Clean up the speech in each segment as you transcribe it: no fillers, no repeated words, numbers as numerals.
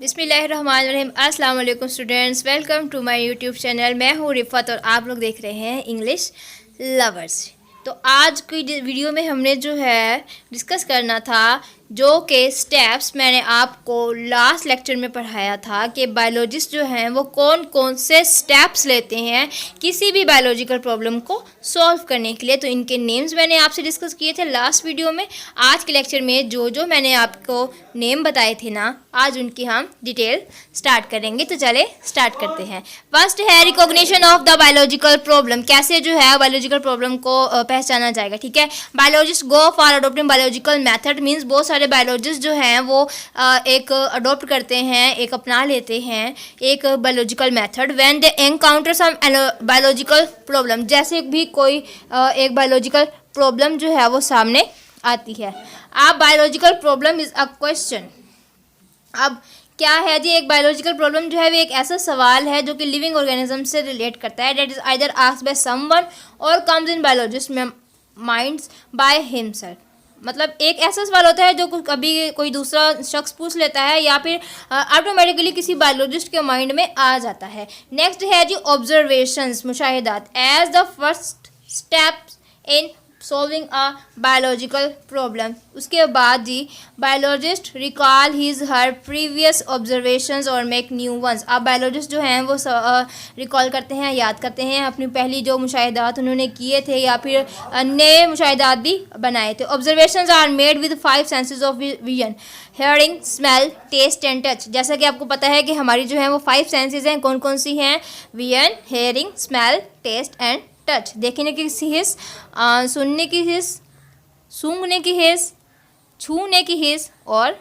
बिस्मिल्लाहिर्रहमानिर्रहीम। अस्सलाम वालेकुम students, welcome to my YouTube channel. मैं हूँ रिफ़त और आप लोग देख रहे हैं इंग्लिश लवर्स। तो आज की वीडियो में हमने जो है डिस्कस करना था जो कि स्टेप्स मैंने आपको लास्ट लेक्चर में पढ़ाया था कि बायोलॉजिस्ट जो हैं वो कौन कौन से स्टेप्स लेते हैं किसी भी बायोलॉजिकल प्रॉब्लम को सॉल्व करने के लिए। तो इनके नेम्स मैंने आपसे डिस्कस किए थे लास्ट वीडियो में। आज के लेक्चर में जो मैंने आपको नेम बताए थे ना, आज उनकी हम डिटेल स्टार्ट करेंगे। तो चले स्टार्ट करते हैं। फर्स्ट है recognition of the biological problem. कैसे जो है बायोलॉजिकल प्रॉब्लम को पहचाना जाएगा, ठीक है। Biologist go for adopting biological method means बहुत सारे बायोलॉजिस्ट जो हैं वो एक अडोप्ट करते हैं, एक अपना लेते हैं एक biological method when they encounter some biological problem. जैसे भी कोई एक बायोलॉजिकल प्रॉब्लम जो है वो सामने आती है। अब biological problem is a question. अब क्या है जी, एक बायोलॉजिकल प्रॉब्लम जो है वो एक ऐसा सवाल है जो कि लिविंग ऑर्गेनिज्म से रिलेट करता है। That is either asked by someone or comes in biologist minds by himself. मतलब एक ऐसा सवाल होता है जो कभी कोई दूसरा शख्स पूछ लेता है या फिर ऑटोमेटिकली किसी बायोलॉजिस्ट के माइंड में आ जाता है। नेक्स्ट है जी ऑब्जर्वेशंस, मुशाहिदात as the first steps in solving a biological problem. उसके बाद जी biologist recall his her previous observations और मेक न्यू वंस। अब बायोलॉजिस्ट जो हैं वो रिकॉल करते हैं, याद करते हैं अपनी पहली जो मुशाहिदात उन्होंने किए थे या फिर नए मुशाहिदात भी बनाए थे। Observations are made with 5 senses of vision, hearing, smell, taste and touch. जैसा कि आपको पता है कि हमारी जो है वो 5 सेंसेस हैं। कौन कौन सी हैं? Vision, hearing, smell, taste and touch. देखने की हिस्स, सुनने की हिस्स, सूंघने की हिस्स, छूने की हिस्स और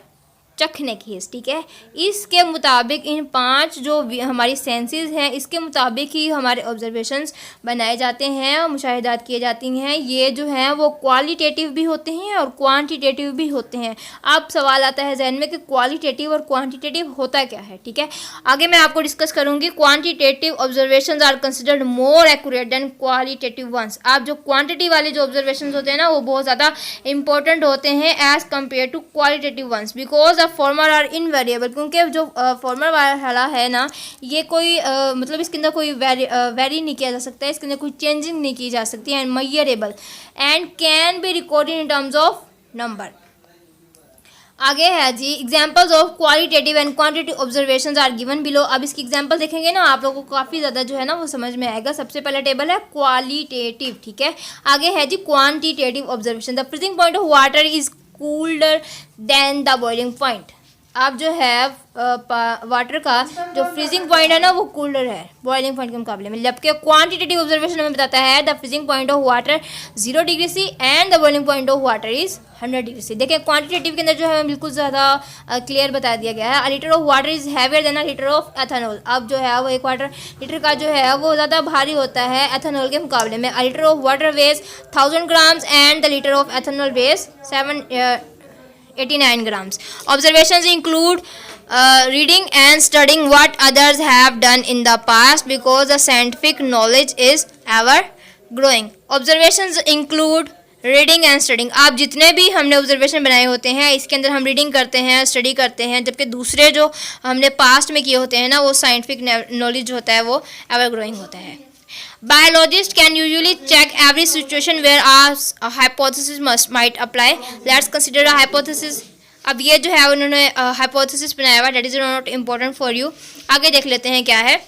चखने की हिस्स, ठीक है। इसके मुताबिक इन 5 जो हमारी सेंसेस हैं इसके मुताबिक ही हमारे ऑब्जर्वेशंस बनाए जाते हैं और मुशाहिदात किए जाती हैं। ये जो हैं वो क्वालिटेटिव भी होते हैं और क्वांटिटेटिव भी होते हैं। अब सवाल आता है जहन में कि क्वालिटेटिव और क्वांटिटेटिव होता क्या है, ठीक है। आगे मैं आपको डिस्कस करूँगी। Quantitative observations are considered more accurate than qualitative ones. आप जो क्वान्टिटी वाले जो ऑब्जर्वेशंस होते हैं ना वो बहुत ज़्यादा इंपॉर्टेंट होते हैं as compare to qualitative ones because former are invariable. क्योंकि जो फॉर्मर वाला है ना ये कोई मतलब इसके अंदर कोई वेरी नहीं किया जा सकता है, इसके अंदर कोई चेंजिंग नहीं की जा सकती है। And measurable and can be recorded in terms of number. आगे है जी examples of qualitative and quantitative observations are given below. अब इसकी एग्जाम्पल देखेंगे ना आप लोगों को काफ़ी ज़्यादा जो है ना वो समझ में आएगा। सबसे पहला टेबल है क्वालिटेटिव, ठीक है। आगे है जी quantitative observation. The freezing point of water is colder than the boiling point. आप जो है वाटर का जो फ्रीजिंग पॉइंट है ना वो कूलर है बॉइलिंग पॉइंट के मुकाबले में। जबकि क्वांटिटेटिव ऑब्जर्वेशन हमें बताता है the freezing point of water 0 degree C and the boiling point of water is 100 degree C. देखिए क्वांटिटेटिव के अंदर जो है बिल्कुल ज़्यादा क्लियर बता दिया गया है। अ litre of water is heavier than a litre of ethanol. अब जो है वो 1 वाटर लीटर का जो है वो ज़्यादा भारी होता है एथेनॉल के मुकाबले में। A litre of water weighs 1000 grams and the litre of ethanol weighs 89 grams. Observations include reading and studying what others have done in the past because the scientific knowledge is ever growing. Observations include reading and studying. आप जितने भी हमने observation बनाए होते हैं इसके अंदर हम रीडिंग करते हैं, स्टडी करते हैं, जबकि दूसरे जो हमने पास्ट में किए होते हैं ना वो साइंटिफिक नॉलेज होता है वो एवर ग्रोइंग होता है। Biologists can usually check every situation where a hypothesis might apply. Let's consider a hypothesis. अब ये जो है उन्होंने hypothesis बनाया हुआ, that is not important for you. आगे देख लेते हैं क्या है।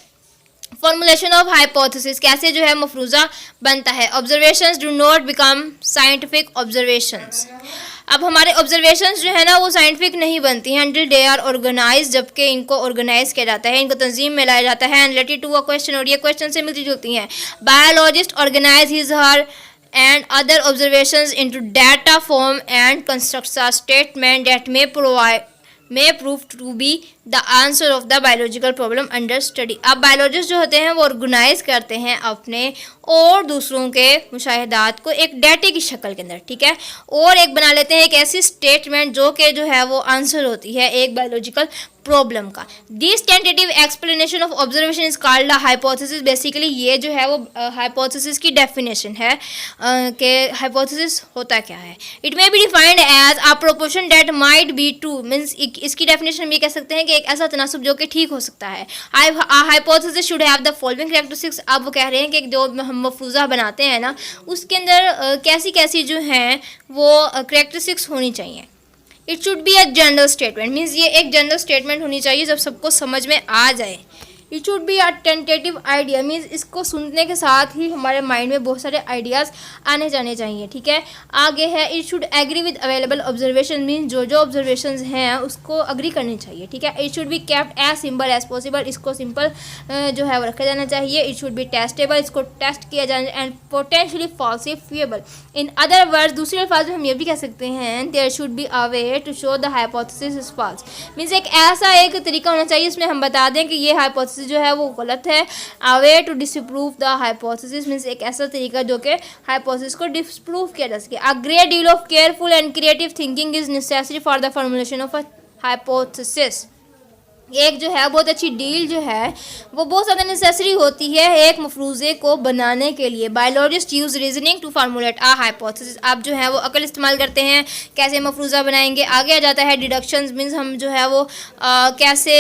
Formulation of hypothesis, कैसे जो है मफरूज़ा बनता है। Observations do not become scientific observations. अब हमारे ऑब्जर्वेशंस जो है ना वो साइंटिफिक नहीं बनती हैं until they are organized, जबकि इनको ऑर्गेनाइज किया जाता है, इनको तंजीम में लाया जाता है। And related to a question, और ये क्वेश्चन से मिलती जुलती हैं। Biologist organise his her and other observations into data form and constructs a statement that may prove to be the answer of the biological problem under study. अब biologist जो होते हैं वो ऑर्गेनाइज करते हैं अपने और दूसरों के मुशाहिदात को एक डाटे की शक्ल के अंदर, ठीक है, और एक बना लेते हैं एक ऐसी स्टेटमेंट जो कि जो है वो आंसर होती है एक बायोलॉजिकल प्रॉब्लम का। This tentative explanation of observation is called hypothesis. Basically ये जो है वो हाइपोथेसिस की डेफिनेशन है कि हाइपोथेसिस होता क्या है। It may be defined as a proportion that might be true, means इसकी डेफिनेशन हम ये कह सकते हैं कि एक ऐसा तनासुब जो कि ठीक हो सकता है। Hypothesis should have the following characteristics. अब वो कह रहे हैं कि जो हम मफरूज़ा बनाते हैं ना, उसके अंदर कैसी कैसी जो हैं वो कैरेक्टरिस्टिक्स होनी चाहिए। It should be a general statement, means ये एक जनरल स्टेटमेंट होनी चाहिए जब सबको समझ में आ जाए। It should be a tentative idea, means इसको सुनने के साथ ही हमारे माइंड में बहुत सारे आइडियाज़ आने जाने चाहिए। ठीक है, आगे है it should agree with available observation, means जो जो ऑब्जर्वेशंस हैं उसको अग्री करनी चाहिए। ठीक है, it should be kept as simple as possible, इसको सिंपल जो है वो रखा जाना चाहिए। इट शुड बी टेस्टेबल, इसको टेस्ट किया जाना, and potentially falsifiable. In other words, दूसरे अल्फाज में हम ये भी कह सकते हैं there should be a way to show the hypothesis is false, means एक ऐसा एक तरीका होना चाहिए इसमें हम बता दें कि ये हाइपोथेसिस जो है वो गलत है। A way to disprove the hypothesis, means एक ऐसा तरीका जो कि हाइपोथेसिस को डिसप्रूव किया जा सके। A great deal of careful and creative thinking is necessary for the formulation of a hypothesis. एक जो है बहुत अच्छी डील जो है वो बहुत ज़्यादा नेसेसरी होती है एक मफरूज़े को बनाने के लिए। Biologist use reasoning to formulate a hypothesis. आप जो है वो अकल इस्तेमाल करते हैं कैसे मफरूज़ा बनाएंगे। आगे आ जाता है डिडक्शंस, मीन्स हम जो है वो कैसे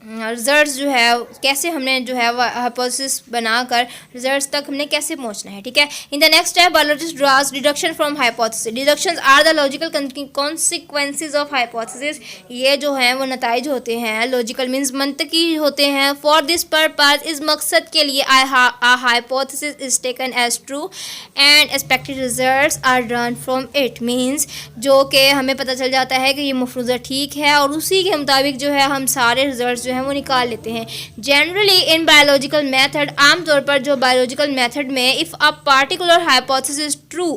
रिजल्ट्स जो है कैसे हमने जो है वो हाइपोथेसिस बनाकर रिजल्ट्स तक हमने कैसे पहुंचना है। ठीक है, in the next step biologist draws deduction from hypothesis. Deductions are the logical consequences of hypothesis. ये जो हैं वो नताइज होते हैं, लॉजिकल मीन्स मंतकी होते हैं। फॉर दिस पर्पस, इस मकसद के लिए hypothesis is taken as true and expected results are drawn from it, means जो कि हमें पता चल जाता है कि ये मफरूज़ा ठीक है और उसी के मुताबिक जो है हम सारे रिजल्ट्स जो हैं वो निकाल लेते हैं। जनरली इन बायोलॉजिकल मेथड, आमतौर पर जो बायोलॉजिकल मेथड में if a particular hypothesis true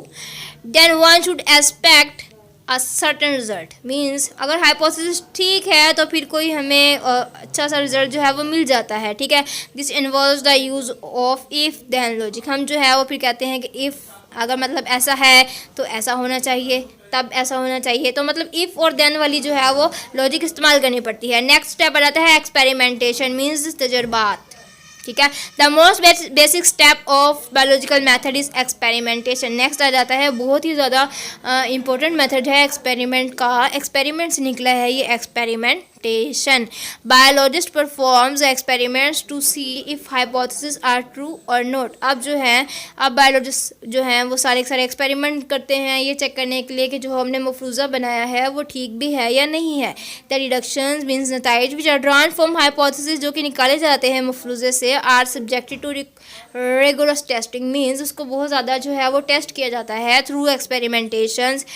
then one should expect a certain result, means अगर हाइपोथेसिस ठीक है तो फिर कोई हमें अच्छा सा रिजल्ट जो है वो मिल जाता है। ठीक है, this involves the use of if then logic. हम जो है वो फिर कहते हैं कि इफ़ अगर मतलब ऐसा है तो ऐसा होना चाहिए, तब ऐसा होना चाहिए, तो मतलब इफ़ और देन वाली जो है वो लॉजिक इस्तेमाल करनी पड़ती है। नेक्स्ट स्टेप आ जाता है एक्सपेरिमेंटेशन, मीन्स तजुर्बात। ठीक है, the most basic step of biological method is experimentation. Next आ जाता है बहुत ही ज़्यादा इंपॉर्टेंट मेथड है एक्सपेरिमेंट का, एक्सपेरिमेंट से निकला है ये experimentation. Biologist performs experiments to see if hypothesis are true or not. अब जो है अब बायोलॉजिस्ट जो हैं वो सारे एक्सपेरिमेंट करते हैं ये चेक करने के लिए कि जो हमने मफरूज़ा बनाया है वो ठीक भी है या नहीं है। द डिडक्शंस मीन्स नताइज which are drawn from hypothesis, जो कि निकाले जाते हैं मफरूज़े से, are subjected to rigorous testing, means उसको बहुत ज़्यादा जो है वो टेस्ट किया जाता है थ्रू एक्सपेरिमेंटेशंस।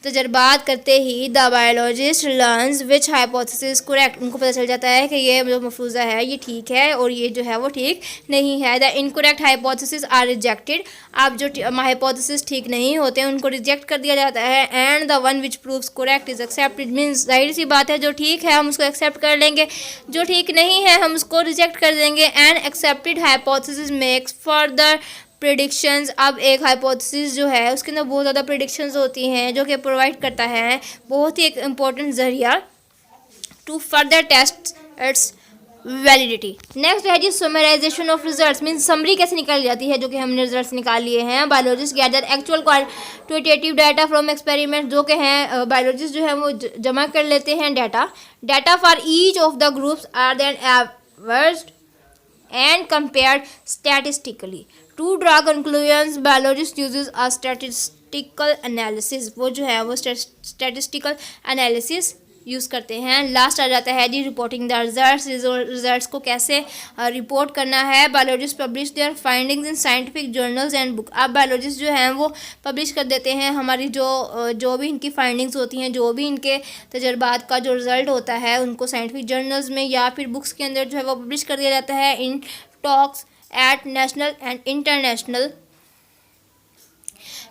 तजर्बात करते ही the biologist learns which hypothesis correct, उनको पता चल जाता है कि ये जो मफरूज़ा है ये ठीक है और ये जो है वो ठीक नहीं है। The incorrect hypothesis are rejected, अब जो हाइपोथेसिस ठीक नहीं होते हैं उनको रिजेक्ट कर दिया जाता है। And the one which proves correct is accepted, means जाहिर सी बात है जो ठीक है हम उसको एक्सेप्ट कर लेंगे, जो ठीक नहीं है हम उसको रिजेक्ट कर देंगे। And accepted hypothesis makes further predictions. अब एक हाइपोथेसिस जो है उसके अंदर बहुत ज़्यादा प्रेडिक्शंस होती हैं जो कि प्रोवाइड करता है बहुत ही एक इम्पोर्टेंट ज़रिया to further test its validity. Next है जी summarisation of results, means summary कैसे निकाली जाती है जो कि हमने रिजल्ट्स निकाल लिए हैं। Biologist gather actual quantitative data from experiment, जो कि हैं बायोलॉजिस्ट जो है वो जमा कर लेते हैं data for each of the groups are then averaged and compared statistically to draw conclusions. Biologist uses a statistical analysis, वो जो है वो statistical analysis यूज़ करते हैं। लास्ट आ जाता है जी रिपोर्टिंग द रिजल्ट्स को कैसे रिपोर्ट करना है। Biologist publish there findings in scientific journals and book. अब बायोलॉजिस्ट जो हैं वो पब्लिश कर देते हैं हमारी जो भी इनकी फाइंडिंग्स होती हैं, जो भी इनके तजर्बात का जो रिज़ल्ट होता है उनको साइंटिफिक जर्नल्स में या फिर बुक्स के अंदर जो है वो पब्लिश कर दिया जाता है in talks at national and international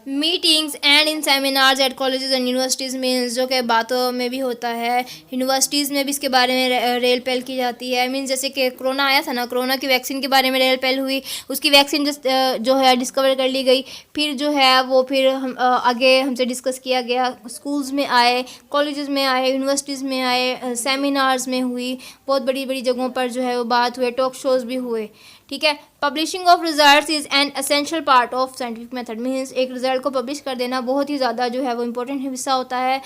meetings and in seminars at colleges and universities में, जो कि बातों में भी होता है, यूनिवर्सिटीज़ में भी इसके बारे में रेल पहल की जाती है। मीन्स जैसे कि कोरोना आया था ना, कोरोना की वैक्सीन के बारे में रेल पहल हुई, उसकी वैक्सीन जो है डिस्कवर कर ली गई, फिर जो है वो फिर हम आगे हमसे डिस्कस किया गया, स्कूल्स में आए, कॉलेजेस में आए, यूनिवर्सिटीज़ में आए, सेमिनार्स में हुई, बहुत बड़ी बड़ी जगहों पर जो है वो बात हुए, टॉक शोज़ भी हुए। ठीक है, publishing of results is an essential part of scientific method, means एक रिज़ल्ट को पब्लिश कर देना बहुत ही ज़्यादा जो है वो इम्पोर्टेंट हिस्सा होता है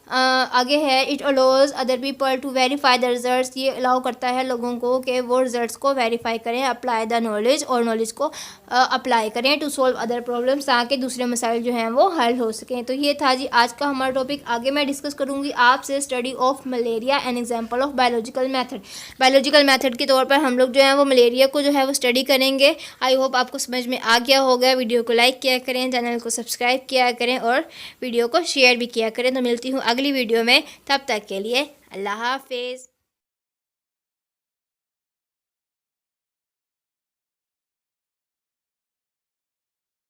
आगे है it allows other people to verify the results, ये अलाउ करता है लोगों को कि वो रिजल्ट्स को वेरीफाई करें, अप्लाई द नॉलेज और नॉलेज को अप्लाई करें टू सॉल्व अदर प्रॉब्लम्स, ताकि दूसरे मसाइल जो हैं वो हल हो सकें। तो ये था जी आज का हमारा टॉपिक। आगे मैं डिस्कस करूँगी आपसे study of malaria and example of biological method. Biological method के तौर पर हम लोग जो है वो मलेरिया को जो है वो स्टडी करेंगे। आई होप आपको समझ में आ गया होगा। वीडियो को लाइक किया करें, चैनल को सब्सक्राइब किया करें और वीडियो को शेयर भी किया करें। तो मिलती हूँ अगली वीडियो में, तब तक के लिए अल्लाह हाफिज़।